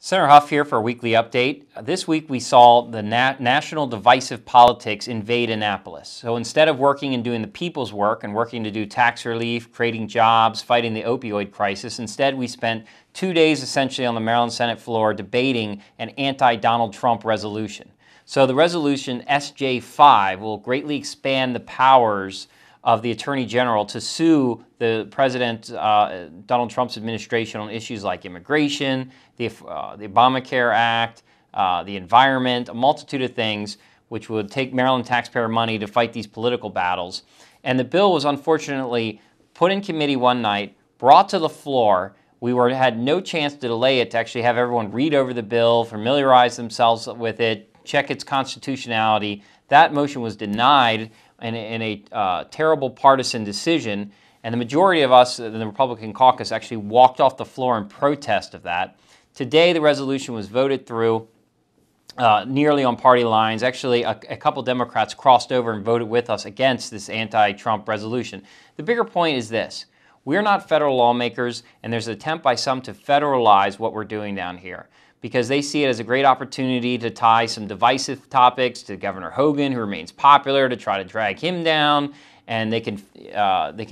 Senator Hough here for a weekly update. This week we saw the national divisive politics invade Annapolis. So instead of working and doing the people's work and working to do tax relief, creating jobs, fighting the opioid crisis, instead we spent 2 days essentially on the Maryland Senate floor debating an anti-Donald Trump resolution. So the resolution SJ5 will greatly expand the powers of the Attorney General to sue the President Donald Trump's administration on issues like immigration, the Obamacare Act, the environment, a multitude of things which would take Maryland taxpayer money to fight these political battles. And the bill was unfortunately put in committee one night, brought to the floor. We had no chance to delay it to actually have everyone read over the bill, familiarize themselves with it, check its constitutionality. That motion was denied in a terrible partisan decision, and the majority of us in the Republican caucus actually walked off the floor in protest of that. Today, the resolution was voted through nearly on party lines. Actually, a couple Democrats crossed over and voted with us against this anti-Trump resolution. The bigger point is this. We're not federal lawmakers, and there's an attempt by some to federalize what we're doing down here, because they see it as a great opportunity to tie some divisive topics to Governor Hough, who remains popular, to try to drag him down, and they can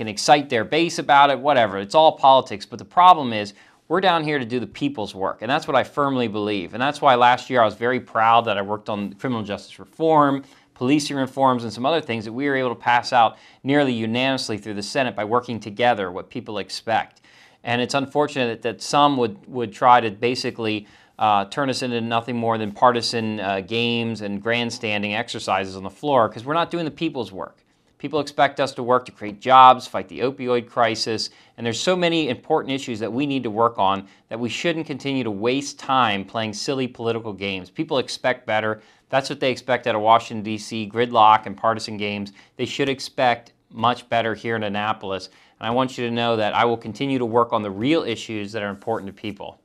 excite their base about it, whatever. It's all politics, but the problem is we're down here to do the people's work, and that's what I firmly believe. And that's why last year I was very proud that I worked on criminal justice reform, policing reforms, and some other things that we were able to pass out nearly unanimously through the Senate by working together, what people expect. And it's unfortunate that some would try to basically turn us into nothing more than partisan games and grandstanding exercises on the floor, because we're not doing the people's work. People expect us to work to create jobs, fight the opioid crisis, and there's so many important issues that we need to work on that we shouldn't continue to waste time playing silly political games. People expect better. That's what they expect out of Washington, D.C., gridlock and partisan games. They should expect much better here in Annapolis, and I want you to know that I will continue to work on the real issues that are important to people.